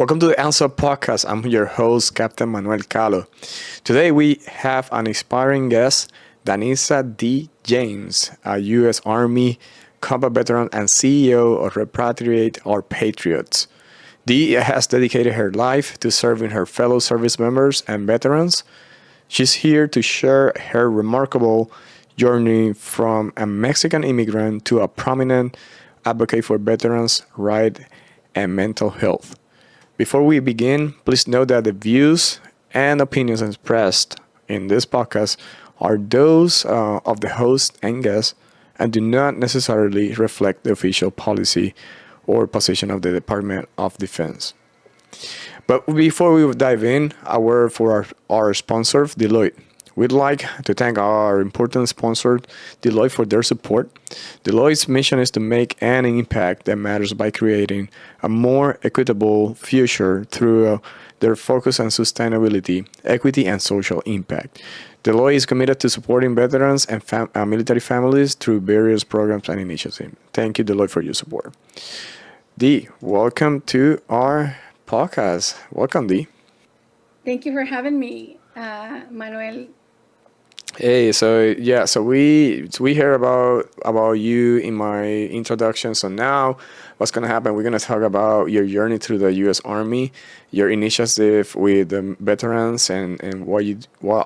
Welcome to the ANSO Podcast. I'm your host, Captain Manuel Calo. Today we have an inspiring guest, Danitza Dee James, a U.S. Army combat veteran and CEO of Repatriate or Patriots. Dee has dedicated her life to serving her fellow service members and veterans. She's here to share her remarkable journey from a Mexican immigrant to a prominent advocate for veterans' rights and mental health. Before we begin, please note that the views and opinions expressed in this podcast are those of the host and guest and do not necessarily reflect the official policy or position of the Department of Defense. But before we dive in, a word for our sponsor, Deloitte. We'd like to thank our important sponsor, Deloitte, for their support. Deloitte's mission is to make an impact that matters by creating a more equitable future through their focus on sustainability, equity, and social impact. Deloitte is committed to supporting veterans and military families through various programs and initiatives. Thank you, Deloitte, for your support. Dee, welcome to our podcast. Welcome, Dee. Thank you for having me, Manuel. Hey, so we hear about you in my introduction. So now, what's gonna happen? We're gonna talk about your journey through the U.S. Army, your initiative with the veterans, and what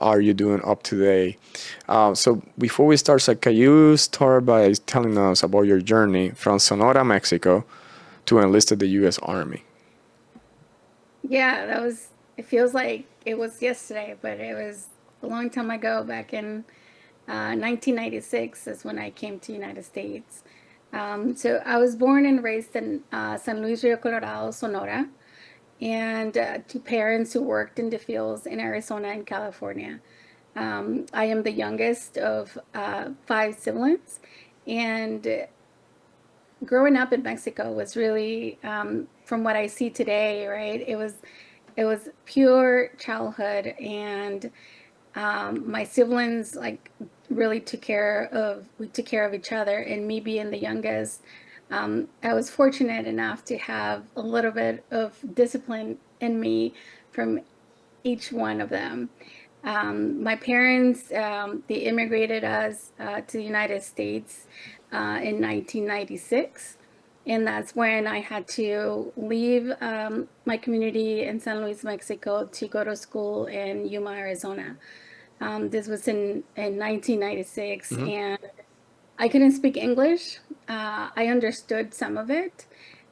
are you doing up today. So before we start, so can you start by telling us about your journey from Sonora, Mexico, to enlisted the U.S. Army? Yeah, it feels like it was yesterday, but it was a long time ago. Back in 1996 is when I came to United States. So I was born and raised in San Luis Rio Colorado, Sonora, and to parents who worked in the fields in Arizona and California. I am the youngest of 5 siblings, and growing up in Mexico was really, from what I see today, right? It was pure childhood, and my siblings really took care of each other. And me being the youngest, I was fortunate enough to have a little bit of discipline in me from each one of them. My parents, they immigrated us to the United States in 1996. And that's when I had to leave my community in San Luis, Mexico to go to school in Yuma, Arizona. This was in 1996, Mm-hmm. and I couldn't speak English. I understood some of it,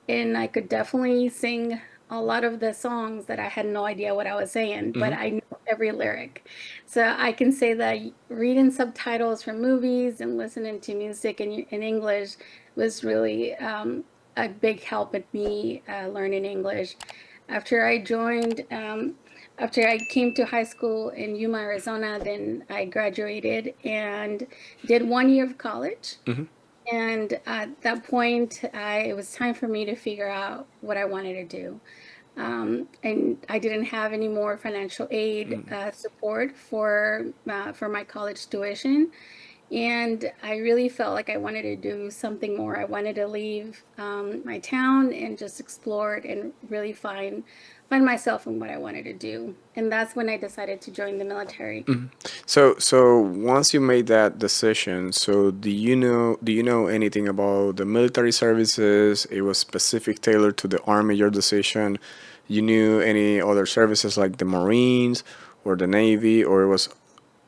and I could definitely sing a lot of the songs that I had no idea what I was saying, but Mm-hmm. I knew every lyric. So I can say that reading subtitles from movies and listening to music in English was really a big help in me learning English. After I joined, after I came to high school in Yuma, Arizona, then I graduated and did 1 year of college. Mm-hmm. And at that point, it was time for me to figure out what I wanted to do. And I didn't have any more financial aid support for my college tuition. And I really felt like I wanted to do something more. I wanted to leave my town and just explore it and really find myself in what I wanted to do. And that's when I decided to join the military. So once you made that decision, so do you know anything about the military services? It was specific tailored to the Army, your decision. You knew any other services like the Marines or the Navy, or it was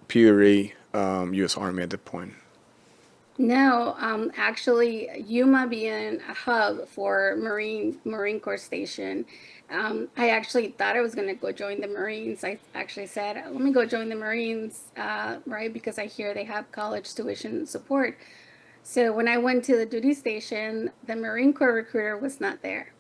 purely U.S. Army at that point? No, actually, Yuma being a hub for Marine Corps Station, I actually thought I was going to go join the Marines. I actually said, let me go join the Marines, right? Because I hear they have college tuition support. So when I went to the duty station, the Marine Corps recruiter was not there.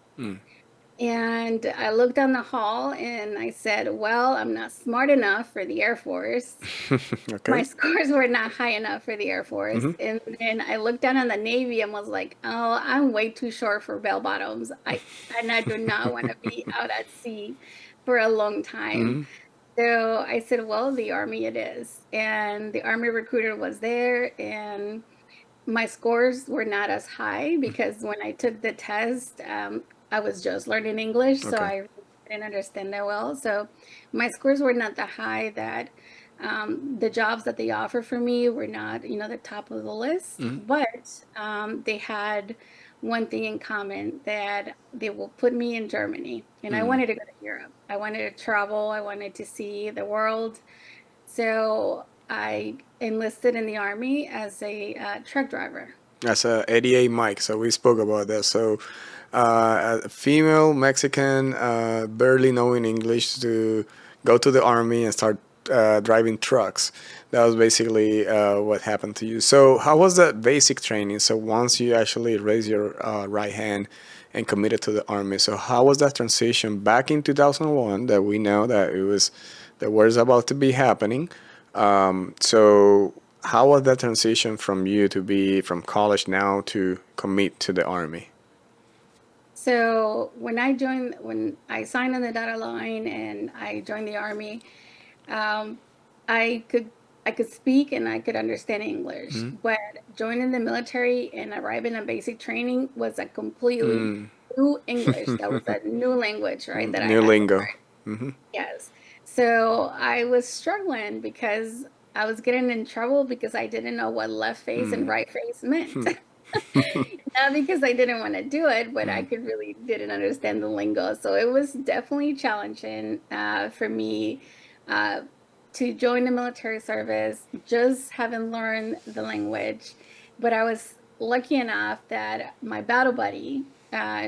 And I looked down the hall and I said, well, I'm not smart enough for the Air Force. My Okay. scores were not high enough for the Air Force. Mm-hmm. And then I looked down on the Navy and was like, oh, I'm way too short for bell bottoms. And I do not want to be out at sea for a long time. Mm-hmm. So I said, well, the Army it is. And the Army recruiter was there, and my scores were not as high because when I took the test, I was just learning English. So Okay. I didn't understand that well. So my scores were not that high that the jobs that they offer for me were not, the top of the list. Mm-hmm. But they had one thing in common that they will put me in Germany. And I wanted to go to Europe. I wanted to travel. I wanted to see the world. So I enlisted in the Army as a truck driver. As a 88 Mike, so we spoke about that. So, a female Mexican, barely knowing English, to go to the army and start driving trucks. That was basically what happened to you. So, how was that basic training? So, once you actually raised your right hand and committed to the army, so how was that transition back in 2001? That we know that it was the war is about to be happening. So how was that transition from you to be from college now to commit to the army? So when I signed on the dotted line and I joined the Army, um, I could I could speak and I could understand English, Mm-hmm. but joining the military and arriving at basic training was a completely Mm. new English. That was a new language, right, that I New had to lingo. learn. Mm-hmm. Yes. So I was struggling because I was getting in trouble because I didn't know what left face and Mm. right face meant. Not because I didn't want to do it, but I Mm. could really didn't understand the lingo. So it was definitely challenging for me uh, to join the military service, just having learned the language. But I was lucky enough that my battle buddy,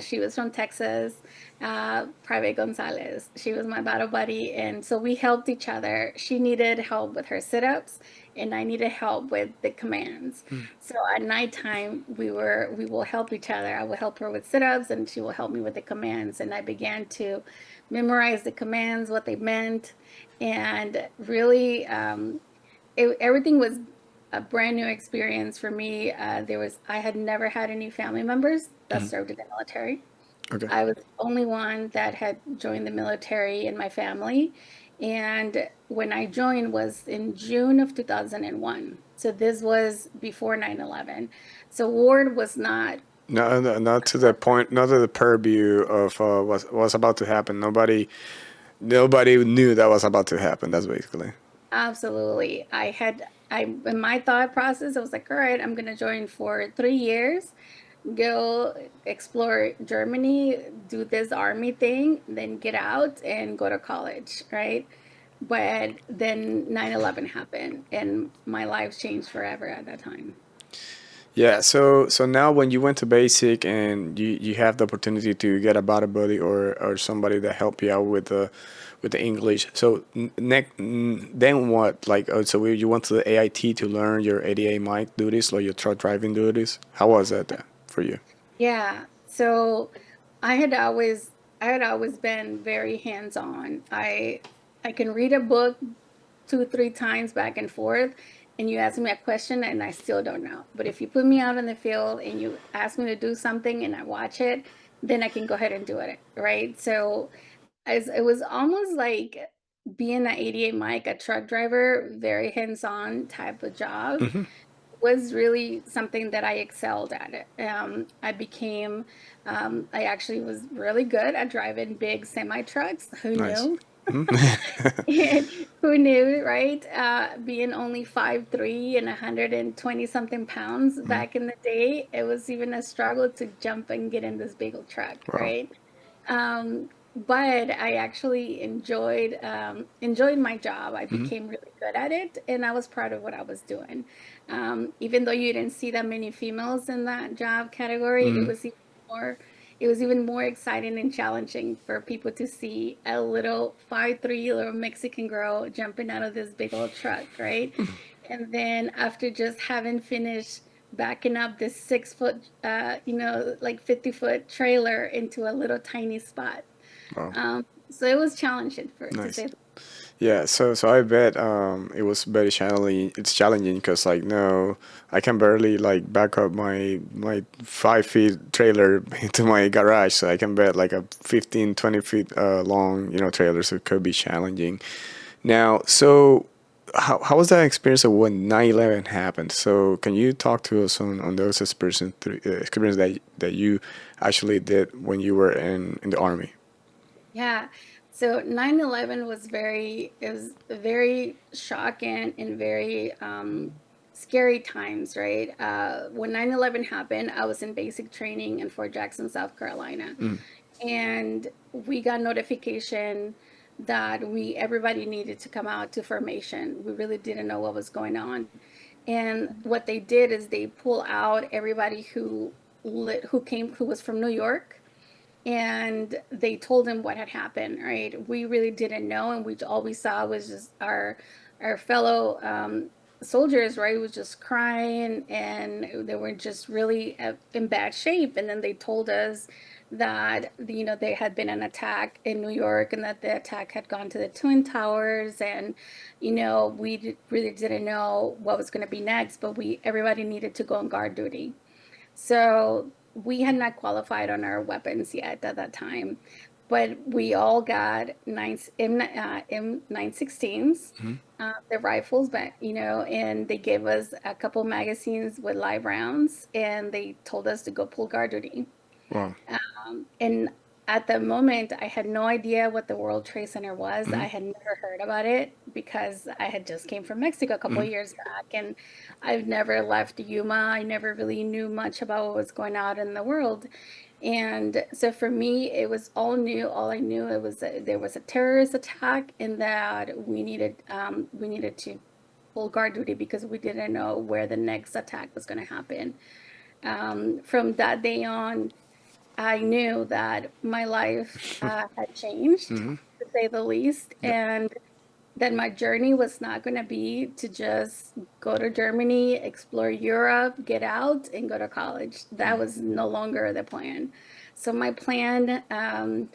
she was from Texas, Private Gonzalez. She was my battle buddy, and so we helped each other. She needed help with her sit-ups, and I needed help with the commands. So at nighttime, we will help each other. I will help her with sit-ups, and she will help me with the commands. And I began to memorize the commands, what they meant, and really, everything was a brand new experience for me. I had never had any family members that served in the military. Okay. I was the only one that had joined the military in my family. And when I joined was in June of 2001. So this was before 9/11. So Ward was not. No, no, not to the point, not to the purview of what was about to happen. Nobody knew that was about to happen. That's basically. Absolutely. In my thought process, I was like, all right, I'm going to join for 3 years, go explore Germany, do this army thing, then get out and go to college, right? But then 9/11 happened and my life changed forever at that time. Yeah, so now when you went to basic and you have the opportunity to get a body buddy or somebody that help you out with the English. So then what? Like so you went to the AIT to learn your ADA mic duties or your truck driving duties. How was that for you? Yeah. So I had always I had always been very hands-on. I can read a book two, three times back and forth, and you ask me a question and I still don't know. But if you put me out in the field and you ask me to do something and I watch it, then I can go ahead and do it, right? So it was almost like being an 88 Mike, a truck driver, very hands-on type of job Hmm. was really something that I excelled at. I actually was really good at driving big semi trucks. Who Nice. knew? Hmm. Who knew, right? Being only 5'3" and 120 something pounds back in the day, it was even a struggle to jump and get in this big old truck, Wow. right? But I actually enjoyed my job. I Hmm. became really good at it, and I was proud of what I was doing. Even though you didn't see that many females in that job category, Hmm. more it was even more exciting and challenging for people to see a little 5'3" little Mexican girl jumping out of this big old truck, right? And then after just having finished backing up this 6 foot, like 50-foot trailer into a little tiny spot. Wow. So it was challenging to Nice. say. Yeah, so I bet it was very challenging. It's challenging because like no, I can barely like back up my 5 feet trailer into my garage. So I can bet like a 15, 20 feet long trailer. So it could be challenging. Now, so how was that experience of when 9/11 happened? So can you talk to us on those experience that you actually did when you were in the army? Yeah. So 9/11 was it was very shocking and very scary times, right? When 9/11 happened, I was in basic training in Fort Jackson, South Carolina. Mm. And we got notification that everybody needed to come out to formation. We really didn't know what was going on. And what they did is they pull out everybody who was from New York, and they told him what had happened, right? We really didn't know, and all we saw was just our fellow soldiers, right? Was just crying, and they were just really in bad shape. And then they told us that there had been an attack in New York, and that the attack had gone to the Twin Towers, and really didn't know what was going to be next, but we everybody needed to go on guard duty. So we had not qualified on our weapons yet at that time, but we all got M916s, Mhm. the rifles, but and they gave us a couple magazines with live rounds, and they told us to go pull guard duty. Wow. And at the moment, I had no idea what the World Trade Center was. Mhm. I had never heard about it because I had just came from Mexico a couple Mhm. of years back, and I've never left Yuma. I never really knew much about what was going on in the world. And so for me, it was all new. All I knew it was there was a terrorist attack, and that we needed to pull guard duty because we didn't know where the next attack was going to happen. From that day on, I knew that my life had changed, Mhm. to say the least, Yep. and that my journey was not going to be to just go to Germany, explore Europe, get out, and go to college. That was no longer the plan. So my plan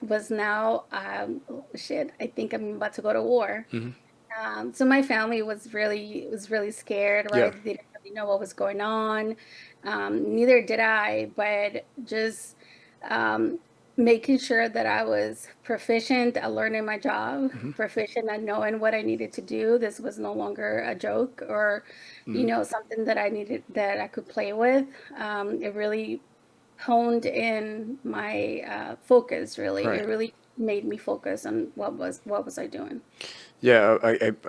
was now, oh, shit, I think I'm about to go to war. Mhm. So my family was really scared, Yeah. right? They didn't really know what was going on. Neither did I, but just um, making sure that I was proficient at learning my job, Mhm. proficient at knowing what I needed to do. This was no longer a joke or, Mhm. something that that I could play with. It really honed in my focus, really. It Right. really made me focus on what was I doing. Yeah,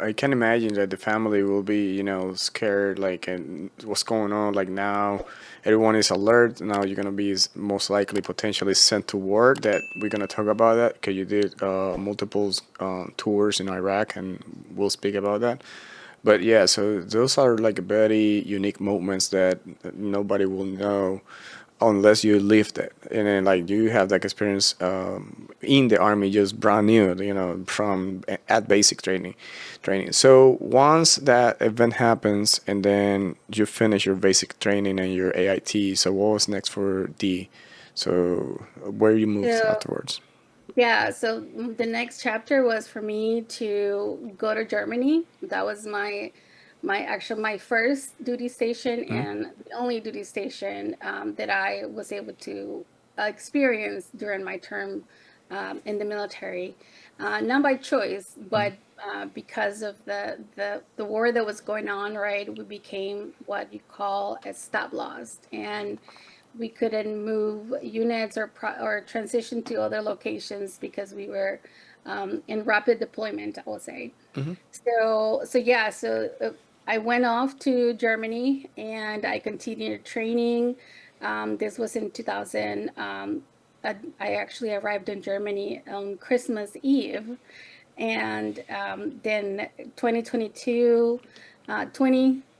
I can imagine that the family will be, scared, like, and what's going on, like now, everyone is alert. Now you're gonna be most likely potentially sent to war. That we're gonna talk about that because you did multiple tours in Iraq, and we'll speak about that. But yeah, so those are like very unique moments that nobody will know unless you lived it. And then like you have that experience in the army, just brand new, from at basic training. So once that event happens and then you finish your basic training and your AIT, so what was next for D? So where you moved So afterwards? yeah, so the next chapter was for me to go to Germany. That was my first duty station Mm-hmm. and the only duty station that I was able to experience during my term in the military. Not by choice, but because of the war that was going on, right? We became what you call a stop lost, and we couldn't move units or transition to other locations because we were in rapid deployment, I will say. Mm-hmm. So I went off to Germany and I continued training. This was in 2000. I actually arrived in Germany on Christmas Eve, and then 2022,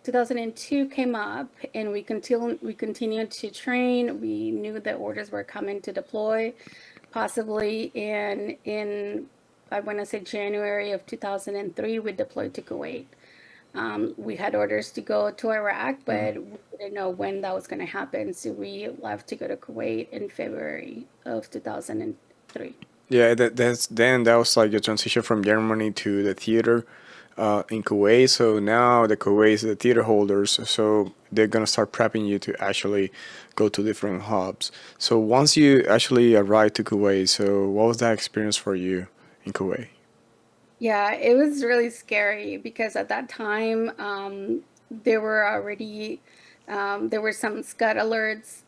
2002 came up, and we continued to train. We knew that orders were coming to deploy, possibly in I want to say January of 2003. We deployed to Kuwait. We had orders to go to Iraq, but we didn't know when that was going to happen. So we left to go to Kuwait in February of 2003. Yeah, that was like a transition from Germany to the theater in Kuwait. So now the Kuwait is the theater holders. So they're gonna start prepping you to actually go to different hubs. So once you actually arrived to Kuwait, so what was that experience for you in Kuwait? Yeah, it was really scary because at that time, there were already there were some Scud alerts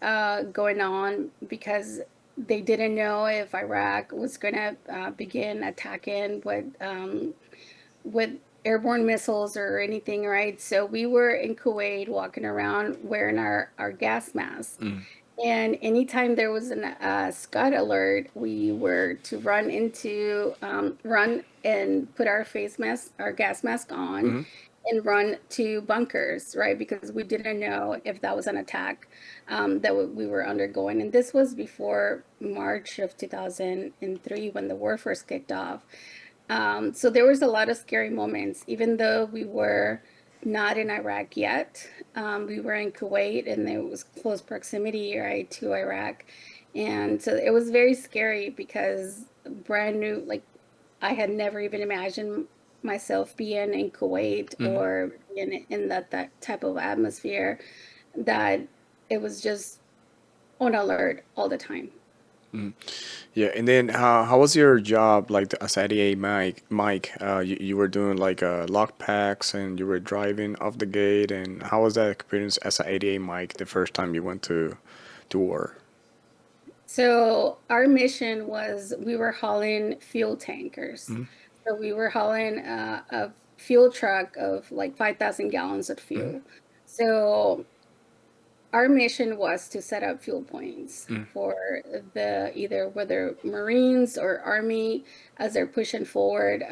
going on because They didn't know if Iraq was going to begin attacking with airborne missiles or anything, right? So we were in Kuwait walking around wearing our gas masks. Mm. And anytime there was a Scud alert, we were to run and put our gas mask on Mm-hmm. and run to bunkers, right? Because we didn't know if that was an attack that we were undergoing. And this was before March of 2003 when the war first kicked off. So there was a lot of scary moments, even though we were not in Iraq yet. We were in Kuwait, and there was close proximity, right, to Iraq. And so it was very scary because brand new, like I had never even imagined myself being in Kuwait Mm-hmm. or in that type of atmosphere, that it was just on alert all the time. Yeah, and then how was your job like as ADA Mike? You were doing like lock packs and you were driving off the gate, and how was that experience as an ADA Mike the first time you went to war? So our mission was we were hauling fuel tankers. Mm-hmm. So we were hauling a fuel truck of like 5,000 gallons of fuel. So our mission was to set up fuel points for the either whether Marines or Army as they're pushing forward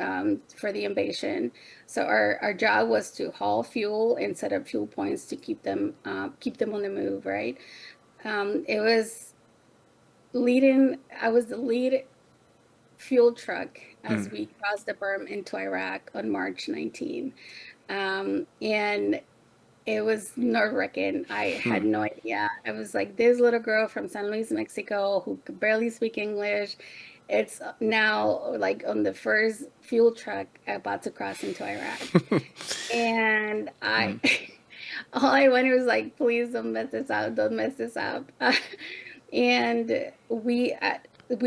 for the invasion. So our job was to haul fuel and set up fuel points to keep them on the move, right? It was leading. I was the lead fuel truck as Mm-hmm. we crossed the berm into Iraq on March 19. And it was nerve-wracking. I had no idea. I was like this little girl from San Luis, Mexico, who could barely speak English. It's now like on the first fuel truck about to cross into Iraq. And I, all I wanted was like, please don't mess this up. Don't mess this up. And it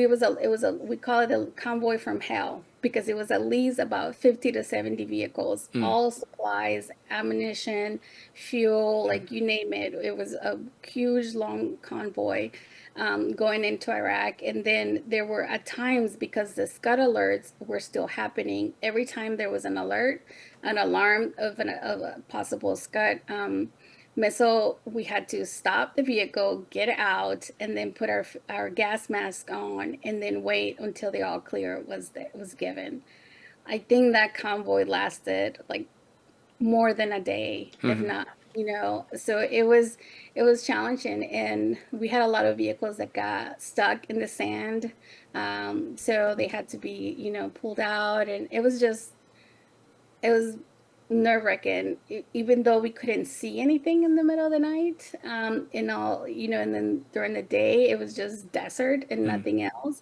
was a we call it a convoy from hell because it was at least about 50 to 70 vehicles, Mm. all supplies, ammunition, fuel, like you name it. It was a huge long convoy going into Iraq. And then there were at times, because the Scud alerts were still happening, every time there was an alarm of a possible Scud missile, we had to stop the vehicle, get out, and then put our gas mask on, and then wait until the all clear was given. I think that convoy lasted like more than a day, if Mm-hmm. not, so it was challenging, and we had a lot of vehicles that got stuck in the sand. So they had to be, pulled out, and it was nerve-wracking, even though we couldn't see anything in the middle of the night. And then during the day, it was just desert and nothing else.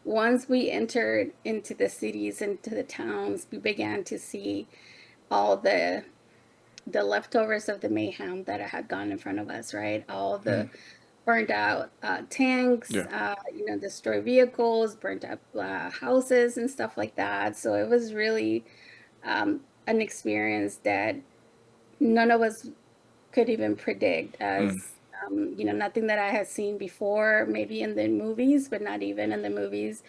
Once we entered into the cities, into the towns, we began to see all the leftovers of the mayhem that had gone in front of us, right? All the burned out tanks, Yeah. destroyed vehicles, burnt up houses and stuff like that. So it was really an experience that none of us could even predict, as nothing that I had seen before, maybe in the movies, but not even in the movies.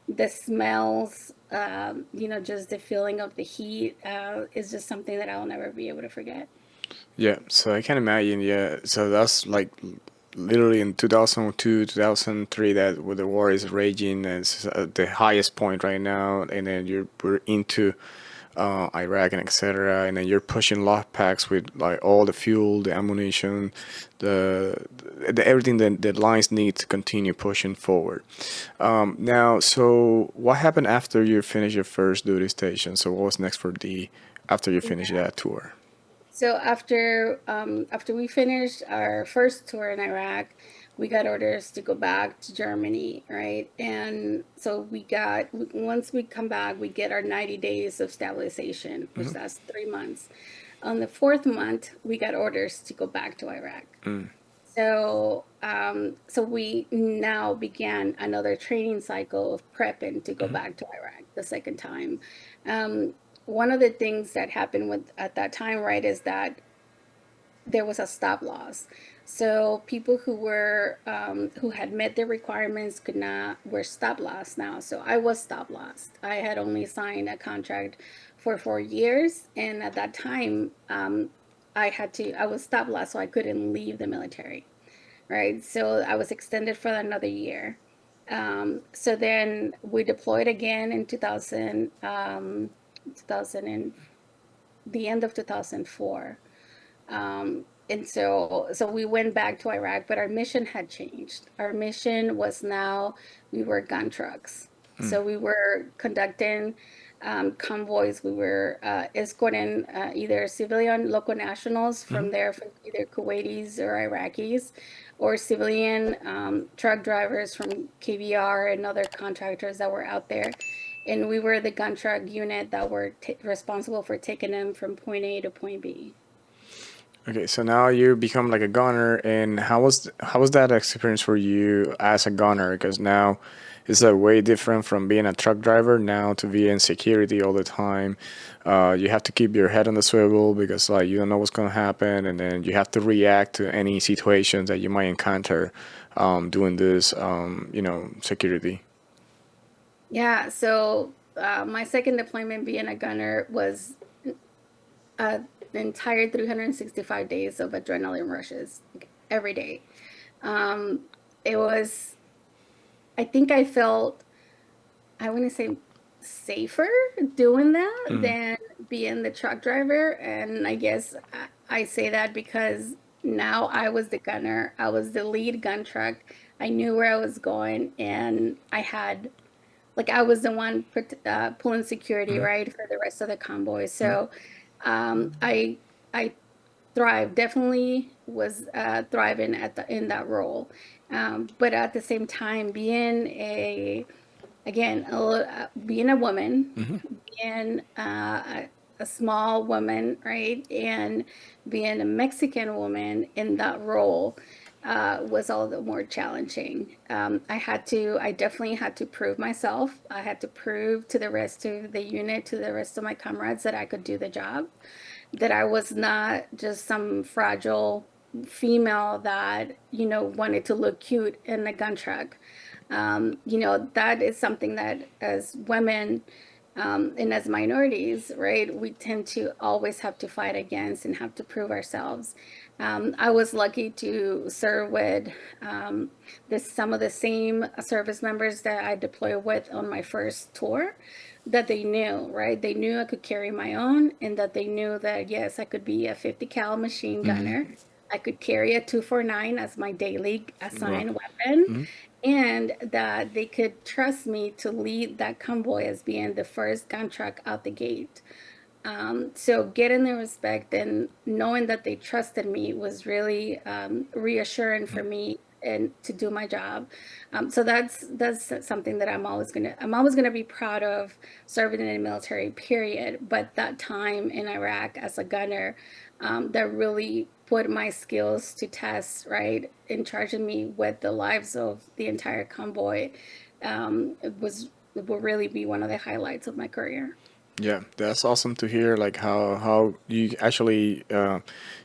The smells, just the feeling of the heat is just something that I'll never be able to forget. Yeah, so I can imagine. Yeah, so that's like literally in 2002, 2003 that where the war is raging and it's at the highest point right now, and then we're into Iraq and etc. And then you're pushing lock packs with like all the fuel, the ammunition, the everything that the lines need to continue pushing forward. Now, so what happened after you finished your first duty station? So what was next for the after you finished that tour? So after we finished our first tour in Iraq, we got orders to go back to Germany, right? And so once we come back, we get our 90 days of stabilization, which that's 3 months. On the fourth month, we got orders to go back to Iraq. So we now began another training cycle of prepping to go back to Iraq the second time. Um, One of the things that happened at that time, right, is that there was a stop loss. So people who had met the requirements were stop loss now. So I was stop loss. I had only signed a contract for 4 years, and at that time, I was stop loss, so I couldn't leave the military, right? So I was extended for another year. So then we deployed again in 2000 and the end of 2004. And so we went back to Iraq, but our mission had changed. Our mission was now we were gun trucks. So we were conducting convoys. We were escorting either civilian local nationals Hmm. from there, from either Kuwaitis or Iraqis, or civilian truck drivers from KBR and other contractors that were out there. And we were the gun truck unit that were responsible for taking them from point A to point B. Okay, so now you become like a gunner, and how was that experience for you as a gunner? Because now it's a way different from being a truck driver now to be in security all the time. You have to keep your head on the swivel because like you don't know what's gonna happen, and then you have to react to any situations that you might encounter doing this, security. Yeah, so my second deployment being a gunner was uh, the entire 365 days of adrenaline rushes, like, every day. Um, it was, I think I felt, I wouldn't say safer doing that than being the truck driver. And I guess I say that because now I was the gunner, I was the lead gun truck. I knew where I was going, and I was the one pulling security, right, for the rest of the convoy. So I I definitely was thriving in that role. But at the same time, being a woman, being a small woman, right, and being a Mexican woman in that role was all the more challenging. I definitely had to prove myself. I had to prove to the rest of the unit, to the rest of my comrades, that I could do the job, that I was not just some fragile female that, wanted to look cute in a gun truck. That is something that as women, and as minorities, right, we tend to always have to fight against and have to prove ourselves. I was lucky to serve with some of the same service members that I deployed with on my first tour, that they knew, right? They knew I could carry my own, and that they knew that, yes, I could be a 50 cal machine gunner. I could carry a 249 as my daily Well, assigned weapon, and that they could trust me to lead that convoy as being the first gun truck out the gate. So getting their respect and knowing that they trusted me was really reassuring for me and to do my job. So that's something that I'm always gonna be proud of, serving in the military, period. But that time in Iraq as a gunner, that really put my skills to test, right, in charging me with the lives of the entire convoy, it will really be one of the highlights of my career. yeah, that's awesome to hear. Like how you actually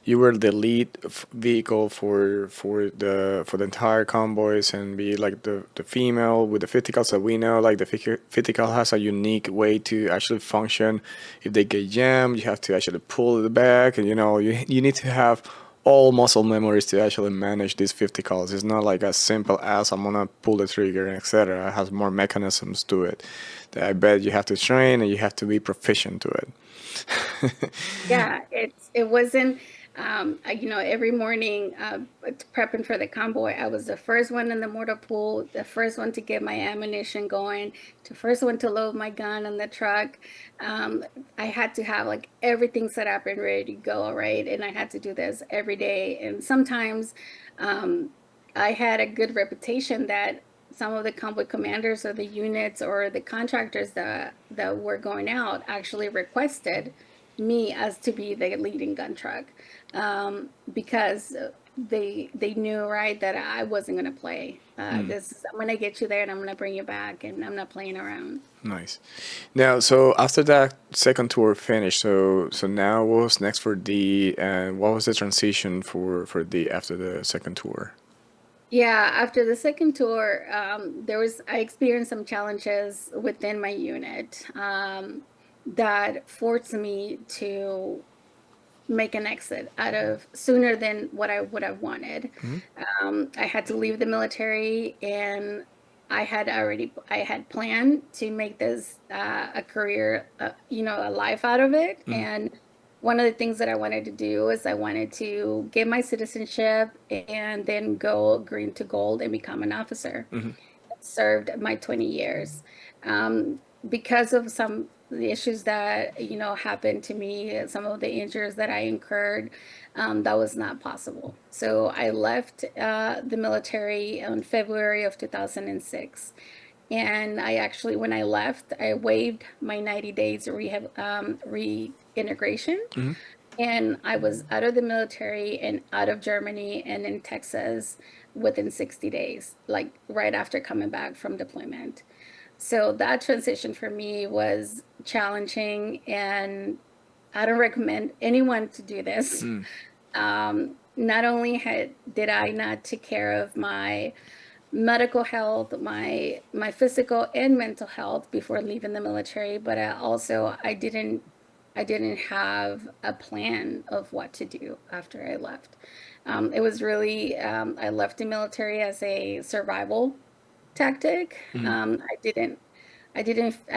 you were the lead vehicle for the entire convoys and be like the female with the fiticals that we know. Like the fitical has a unique way to actually function. If they get jammed, you have to actually pull it back, and you need to have all muscle memories to actually manage these 50 calls. It's not like as simple as I'm gonna pull the trigger and etc. It has more mechanisms to it that I bet you have to train and you have to be proficient to it. Yeah, it wasn't, every morning, prepping for the convoy, I was the first one in the mortar pool, the first one to get my ammunition going, the first one to load my gun in the truck. Um, I had to have like everything set up and ready to go, right? And I had to do this every day. And sometimes, um, I had a good reputation that some of the convoy commanders or the units or the contractors that were going out actually requested me as to be the leading gun truck, because they knew, right, that I wasn't gonna play. I'm gonna get you there, and I'm gonna bring you back, and I'm not playing around. Nice. Now, so after that second tour finished, so now what was next for Dee, and what was the transition for Dee after the second tour? Yeah, after the second tour, I experienced some challenges within my unit that forced me to make an exit out of sooner than what I would have wanted. I had to leave the military, and I had planned to make this a career, a life out of it. And one of the things that I wanted to do is I wanted to get my citizenship and then go green to gold and become an officer. Served my 20 years. Because of some of the issues that, happened to me, some of the injuries that I incurred, that was not possible. So I left the military in February of 2006. And when I left, I waived my 90 days reintegration. And I was out of the military and out of Germany and in Texas within 60 days, like right after coming back from deployment. So that transition for me was challenging, and I don't recommend anyone to do this. Not only did I not take care of my medical health, my physical and mental health before leaving the military, but I didn't have a plan of what to do after I left. It was really I left the military as a survival tactic. I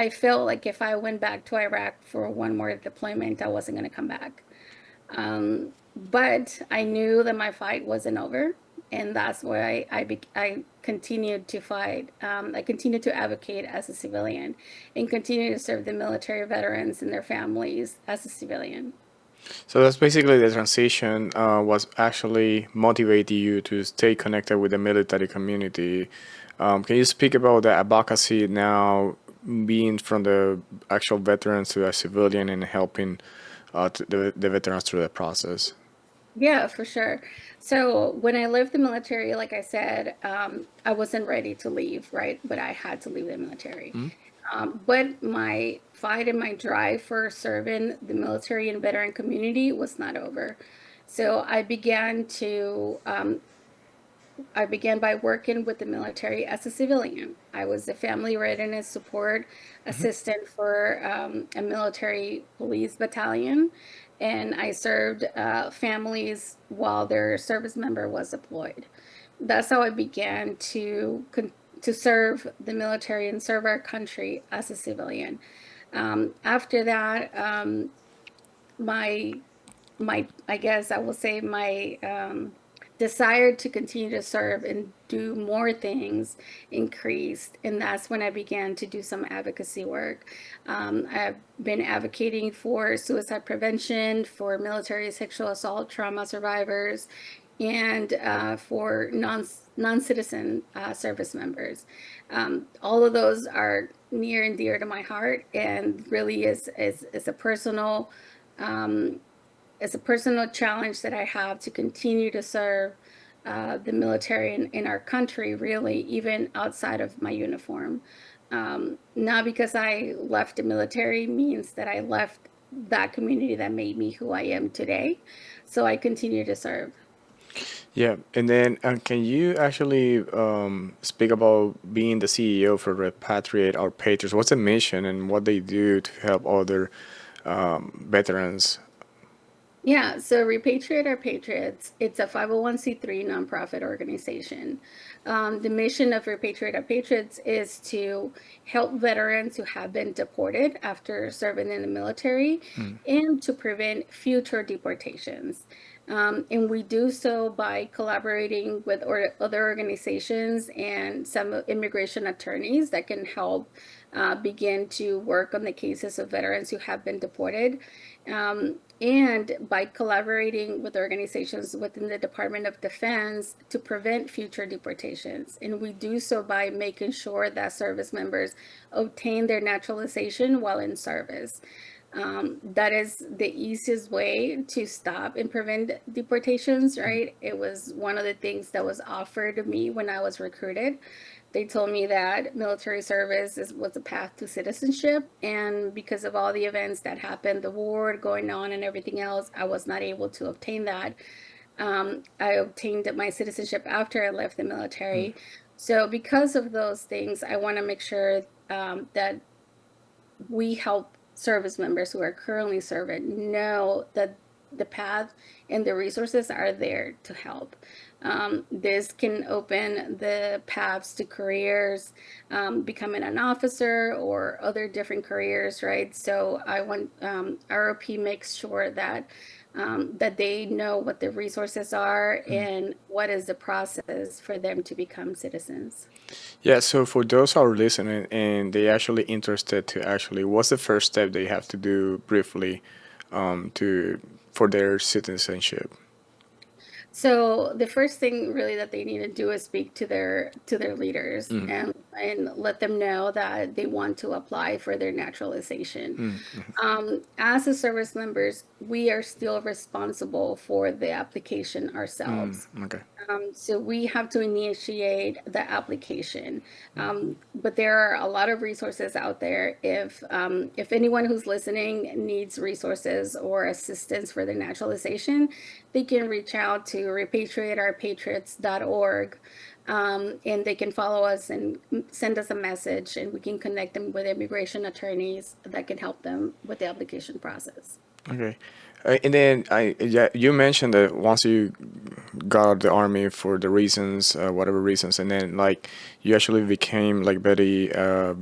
felt like if I went back to Iraq for one more deployment, I wasn't going to come back. But I knew that my fight wasn't over, and that's why I continued to fight. I continued to advocate as a civilian and continue to serve the military veterans and their families as a civilian. So that's basically the transition was actually motivating you to stay connected with the military community. Can you speak about the advocacy now, being from the actual veterans to a civilian and helping the veterans through the process? Yeah, for sure. So when I left the military, like I said, I wasn't ready to leave, right? But I had to leave the military. But my fight and my drive for serving the military and veteran community was not over. So I began by working with the military as a civilian. I was a family readiness support assistant for a military police battalion, and I served families while their service member was deployed. That's how I began to serve the military and serve our country as a civilian. After that, my I guess I will say my desire to continue to serve and do more things increased, and that's when I began to do some advocacy work. I've been advocating for suicide prevention, for military sexual assault trauma survivors, and for non-citizen service members. All of those are near and dear to my heart, and really is a personal it's a personal challenge that I have to continue to serve the military in our country, really, even outside of my uniform. Not because I left the military means that I left that community that made me who I am today. So I continue to serve. Yeah, and then can you actually speak about being the CEO for Repatriate or Patriots? What's the mission and what they do to help other veterans? Yeah, so Repatriate Our Patriots, it's a 501c3 nonprofit organization. The mission of Repatriate Our Patriots is to help veterans who have been deported after serving in the military and to prevent future deportations. And we do so by collaborating with other organizations and some immigration attorneys that can help begin to work on the cases of veterans who have been deported. And by collaborating with organizations within the Department of Defense to prevent future deportations. And we do so by making sure that service members obtain their naturalization while in service. That is the easiest way to stop and prevent deportations, right? It was one of the things that was offered to me when I was recruited. They told me that military service was a path to citizenship. And because of all the events that happened, the war going on and everything else, I was not able to obtain that. I obtained my citizenship after I left the military. So, because of those things, I want to make sure that we help service members who are currently serving know that the path and the resources are there to help. This can open the paths to careers, becoming an officer or other different careers, right? So I want ROP makes sure that that they know what the resources are and what is the process for them to become citizens. Yeah, so for those who are listening and they actually interested to actually, what's the first step they have to do briefly to for their citizenship? So the first thing really that they need to do is speak to their leaders and let them know that they want to apply for their naturalization. As a service members, we are still responsible for the application ourselves. Okay. So we have to initiate the application. But there are a lot of resources out there. If anyone who's listening needs resources or assistance for their naturalization, they can reach out to repatriateourpatriots.org. And they can follow us and send us a message, and we can connect them with immigration attorneys that can help them with the application process. Okay. And then yeah, you mentioned that once you got out of the army for the reasons, whatever reasons, and then like you actually became like very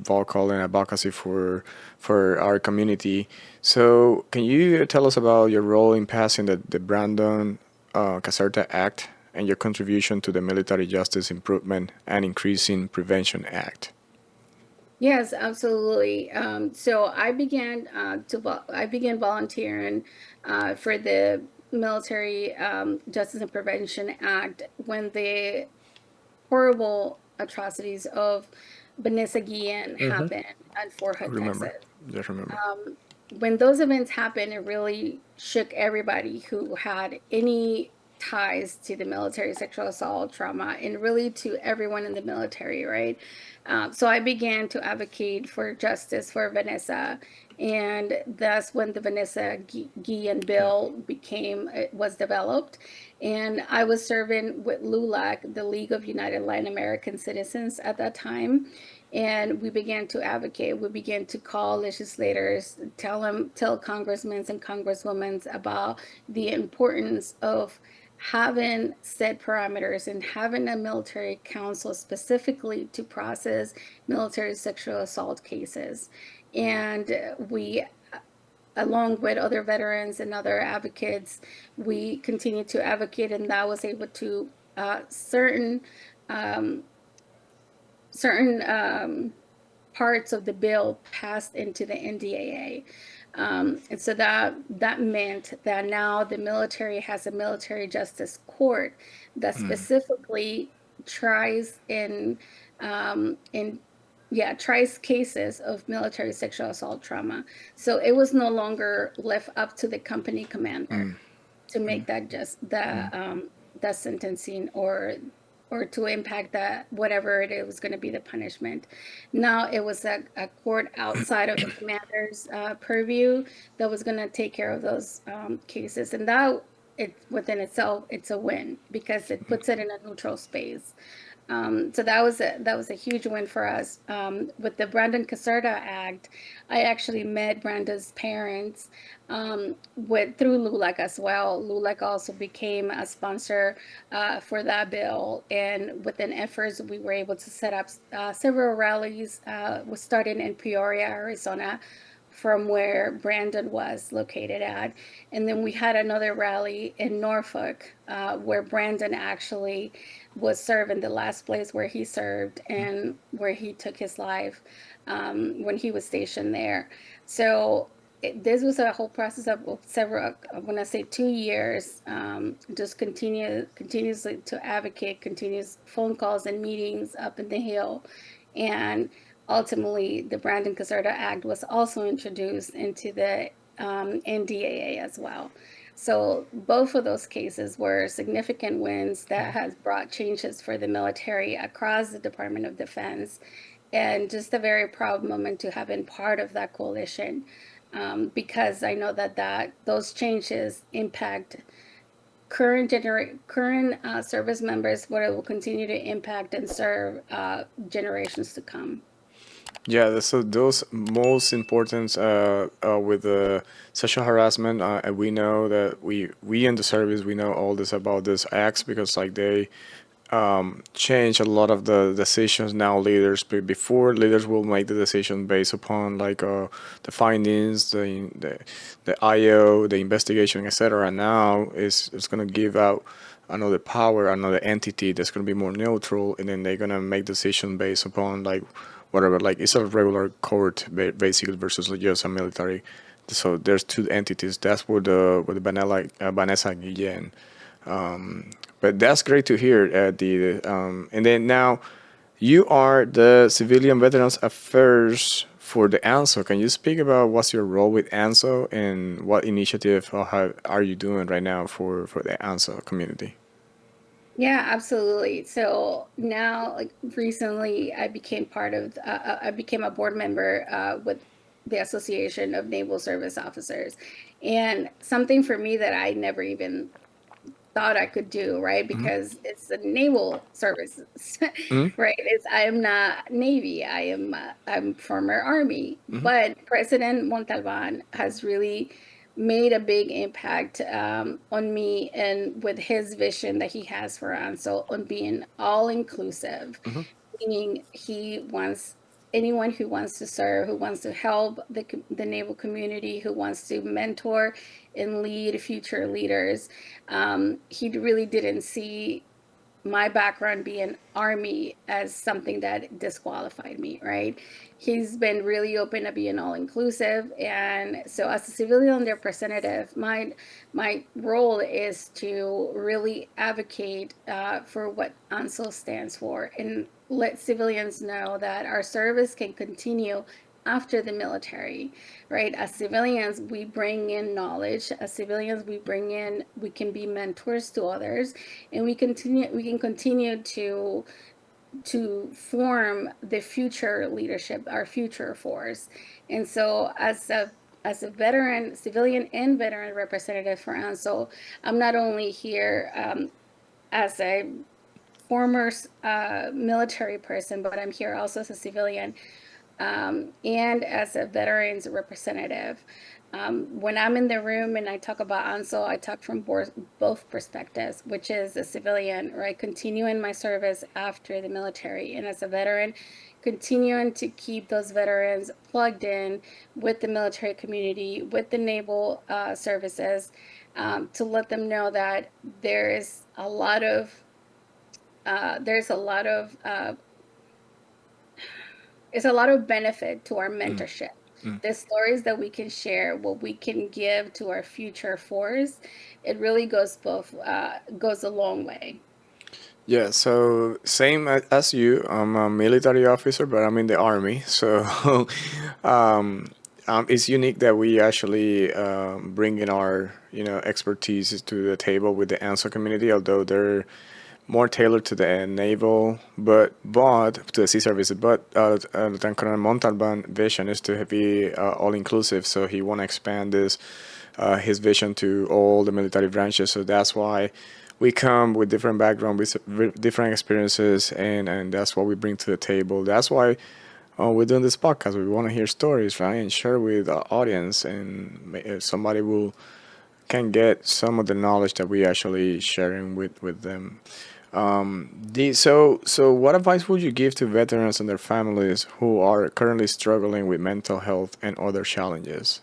vocal and advocacy for our community. So can you tell us about your role in passing the Brandon Caserta Act and your contribution to the Military Justice Improvement and Increasing Prevention Act? Yes, absolutely. So I began volunteering for the Military Justice and Prevention Act when the horrible atrocities of Vanessa Guillen happened at Fort Hood, Remember, Texas. just remember. When those events happened, it really shook everybody who had any ties to the military sexual assault trauma and really to everyone in the military, right? So I began to advocate for justice for Vanessa. And that's when the Vanessa Guillen bill was developed. And I was serving with LULAC, the League of United Latin American Citizens at that time. And we began to advocate. We began to call legislators, tell congressmen and congresswomen about the importance of having set parameters and having a military council specifically to process military sexual assault cases. And we, along with other veterans and other advocates, we continued to advocate, and that was able to um, certain parts of the bill passed into the NDAA. And so that meant that now the military has a military justice court that specifically tries in tries cases of military sexual assault trauma. So it was no longer left up to the company commander to make that sentencing or to impact that whatever it was going to be the punishment. Now it was a court outside of the commander's purview that was going to take care of those cases, and that it within itself it's a win because it puts it in a neutral space. So that was a huge win for us. With the Brandon Caserta Act, I actually met Brandon's parents through LULAC as well. LULAC also became a sponsor for that bill, and within efforts, we were able to set up several rallies. We started in Peoria, Arizona, from where Brandon was located at. And then we had another rally in Norfolk, where Brandon actually was serving, the last place where he served and where he took his life when he was stationed there. So this was a whole process of several, when I say 2 years, just continuously to advocate, continuous phone calls and meetings up in the Hill. And ultimately, the Brandon Caserta Act was also introduced into the and DAA as well. So both of those cases were significant wins that has brought changes for the military across the Department of Defense, and just a very proud moment to have been part of that coalition, because I know that those changes impact current service members, but it will continue to impact and serve generations to come. Yeah, so those most important with the sexual harassment, we know that we in the service we know all this about these acts because like they change a lot of the decisions now. Leaders before leaders will make the decision based upon like the findings, the IO, the investigation, etc. Now it's gonna give out another power, another entity that's gonna be more neutral, and then they're gonna make decision based upon like whatever. Like it's a regular court basically versus like just a military. So there's two entities. That's what the Vanessa Guillen. But that's great to hear. And then now you are the Civilian Veterans Affairs for the ANSO. Can you speak about what's your role with ANSO and what initiative or how are you doing right now for the ANSO community? Yeah, absolutely. So now, like recently, I became a board member with the Association of Naval Service Officers, and something for me that I never even thought I could do, right? Because it's the naval services, right? I am not Navy. I'm former Army, but President Montalban has really made a big impact on me, and with his vision that he has for ANSO on being all inclusive, meaning he wants anyone who wants to serve, who wants to help the naval community, who wants to mentor and lead future leaders. He really didn't see my background being Army as something that disqualified me, right? He's been really open to being all inclusive. And so as a civilian representative, my role is to really advocate for what ANSO stands for and let civilians know that our service can continue after the military, right? As civilians, we bring in knowledge. As civilians, we can be mentors to others, and we can continue to form the future leadership, our future force. And so as a veteran, civilian and veteran representative for ANSO, I'm not only here as a former military person, but I'm here also as a civilian and as a veterans representative. When I'm in the room and I talk about ANSO, I talk from both perspectives, which is a civilian, right, continuing my service after the military, and as a veteran, continuing to keep those veterans plugged in with the military community, with the naval services, to let them know that there is a lot of there's a lot of it's a lot of benefit to our mentorship. The stories that we can share, what we can give to our future force, it really goes a long way. Yeah, so same as you. I'm a military officer, but I'm in the army. So it's unique that we actually bring in our expertise to the table with the ANSO community, although they're more tailored to the naval, but to the sea services. But Lieutenant Colonel Montalban vision is to be all inclusive. So he want to expand this his vision to all the military branches. So that's why we come with different background, with different experiences, and that's what we bring to the table. That's why we're doing this podcast. We want to hear stories, right, and share with the audience, and somebody will can get some of the knowledge that we actually sharing with them. So what advice would you give to veterans and their families who are currently struggling with mental health and other challenges?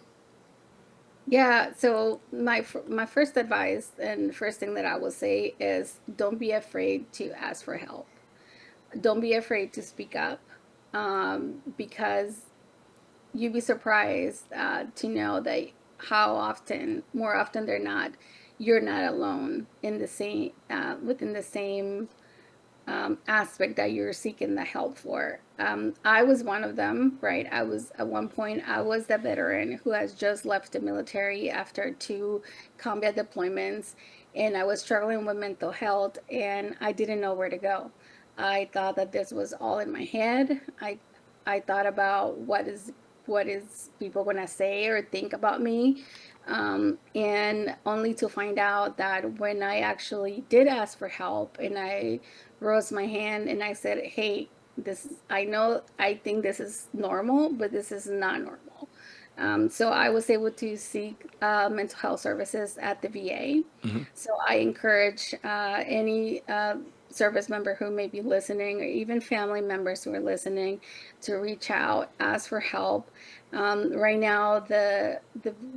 Yeah, so my first advice and first thing that I will say is don't be afraid to ask for help. Don't be afraid to speak up, because you'd be surprised to know that how often, more often than not, you're not alone in the same within the same aspect that you're seeking the help for. I was one of them, right? I was at one point, I was the veteran who has just left the military after 2 combat deployments, and I was struggling with mental health, and I didn't know where to go. I thought that this was all in my head. I thought about what is people gonna say or think about me, and only to find out that when I actually did ask for help and I rose my hand and I said, "Hey, I know I think this is normal, but this is not normal." So I was able to seek mental health services at the VA. Mm-hmm. So I encourage any service member who may be listening, or even family members who are listening, to reach out, ask for help. Right now, the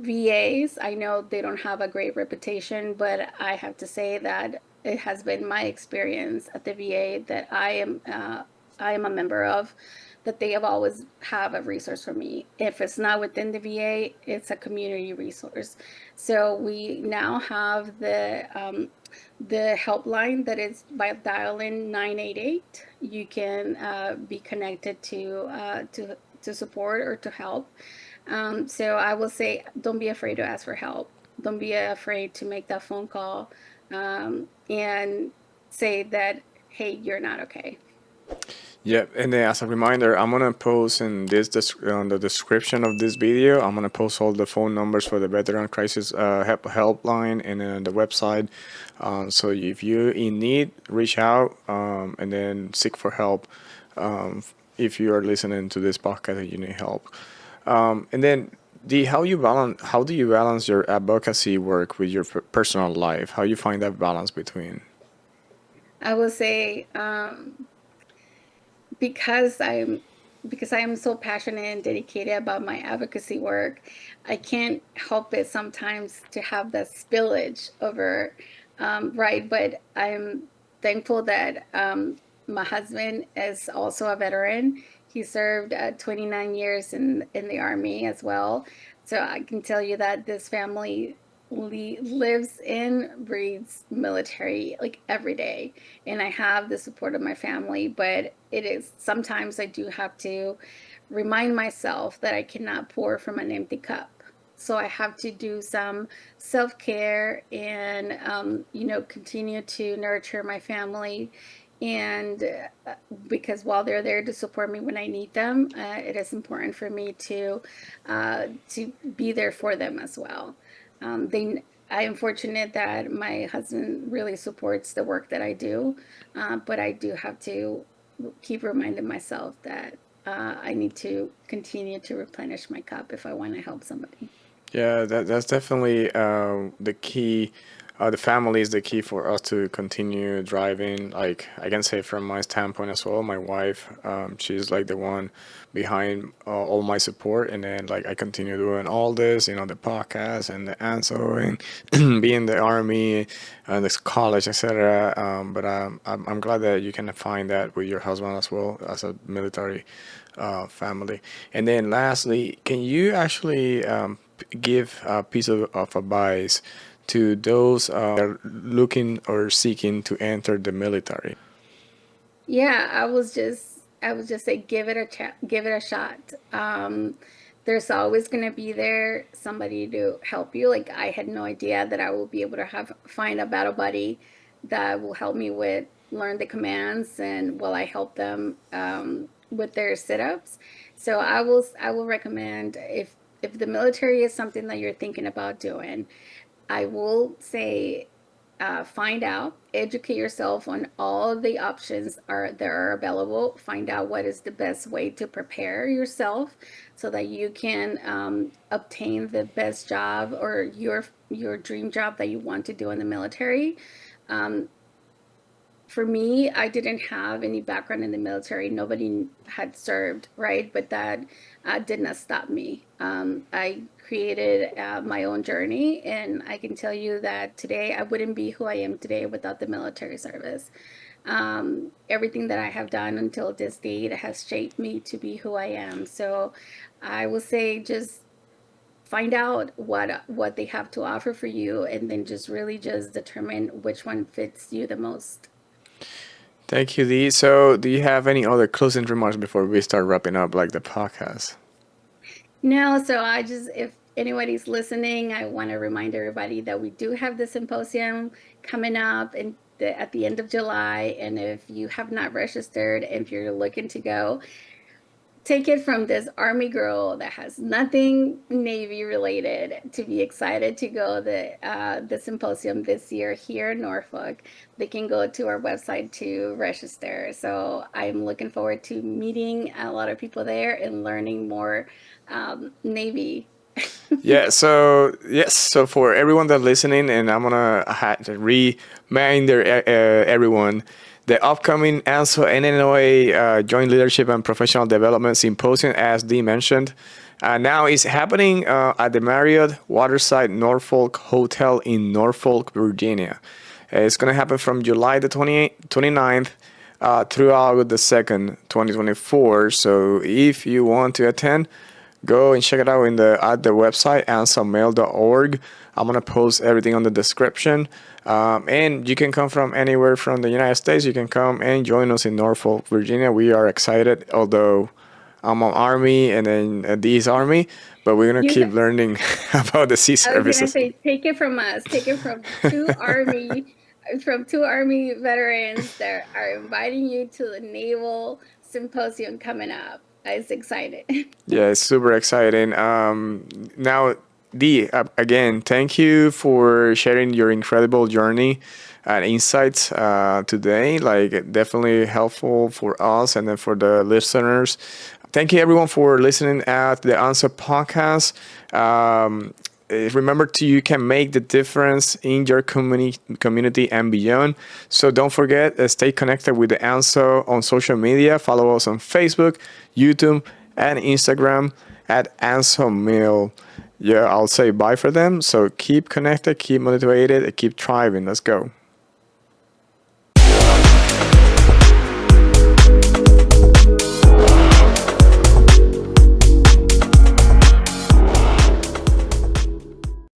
VAs, I know they don't have a great reputation, but I have to say that it has been my experience at the VA that I am a member of, that they have always have a resource for me. If it's not within the VA, it's a community resource. So we now have the helpline that is by dialing 988. You can be connected to support or to help. So I will say, don't be afraid to ask for help. Don't be afraid to make that phone call, and say that, hey, you're not okay. Yeah, and then as a reminder, I'm gonna post in on the description of this video. I'm gonna post all the phone numbers for the veteran crisis helpline and then the website. So if you're in need, reach out, and then seek for help. If you are listening to this podcast and you need help, and then how do you balance your advocacy work with your personal life? How you find that balance between? I will say, because I am so passionate and dedicated about my advocacy work, I can't help it sometimes to have that spillage over, right? But I'm thankful that my husband is also a veteran. He served 29 years in the Army as well. So I can tell you that this family lives and breathes military like every day, and I have the support of my family. But it is sometimes I do have to remind myself that I cannot pour from an empty cup. So I have to do some self-care and continue to nurture my family. And because while they're there to support me when I need them, it is important for me to be there for them as well. I am fortunate that my husband really supports the work that I do, but I do have to keep reminding myself that I need to continue to replenish my cup if I want to help somebody. Yeah, that's definitely the key. The family is the key for us to continue driving. Like I can say from my standpoint as well, my wife, she's like the one behind all my support, and then like I continue doing all this, the podcast and the ANSO and being the army and this college, etc. But I'm glad that you can find that with your husband as well as a military family. And then lastly, can you actually give a piece of advice to those that are looking or seeking to enter the military? Yeah, I was just say, give it a shot. There's always going to be there somebody to help you. Like, I had no idea that I will be able to find a battle buddy that will help me with learn the commands, and while I help them with their sit-ups. So I will recommend, if the military is something that you're thinking about doing, I will say, find out, educate yourself on all the options that are available. Find out what is the best way to prepare yourself so that you can obtain the best job or your dream job that you want to do in the military. Um, for me, I didn't have any background in the military. Nobody had served, right? But that did not stop me. I created my own journey, and I can tell you that today I wouldn't be who I am today without the military service. Everything that I have done until this date has shaped me to be who I am. So I will say, just find out what they have to offer for you, and then just really just determine which one fits you the most. Thank you, Dee. So, do you have any other closing remarks before we start wrapping up like the podcast? No, so I just, if anybody's listening, I want to remind everybody that we do have the symposium coming up at the end of July. And if you have not registered, if you're looking to go, take it from this Army girl that has nothing Navy related to be excited to go the symposium this year here in Norfolk. They can go to our website to register. So I'm looking forward to meeting a lot of people there and learning more Navy. Yeah, so yes, so for everyone that's listening, and I'm gonna reminder everyone, the upcoming ANSO NNOA Joint Leadership and Professional Development Symposium, as Dee mentioned, now is happening at the Marriott Waterside Norfolk Hotel in Norfolk, Virginia. It's gonna happen from July the 29th throughout the 2nd, 2024. So if you want to attend, go and check it out at the website ansomail.org. I'm gonna post everything on the description, and you can come from anywhere from the United States. You can come and join us in Norfolk, Virginia. We are excited, although I'm on Army and then Dee's Army, but we're gonna keep learning about the sea I was gonna services. say, take it from us, take it from two Army veterans that are inviting you to the Naval Symposium coming up. I was excited. Yeah, it's super exciting. Now, Dee, again, thank you for sharing your incredible journey and insights today. Like, definitely helpful for us and then for the listeners. Thank you, everyone, for listening at the ANSO Podcast. Remember, you can make the difference in your community and beyond. So don't forget, stay connected with the ANSO on social media. Follow us on Facebook, YouTube, and Instagram at ANSO Mill. Yeah, I'll say bye for them. So keep connected, keep motivated, and keep thriving. Let's go.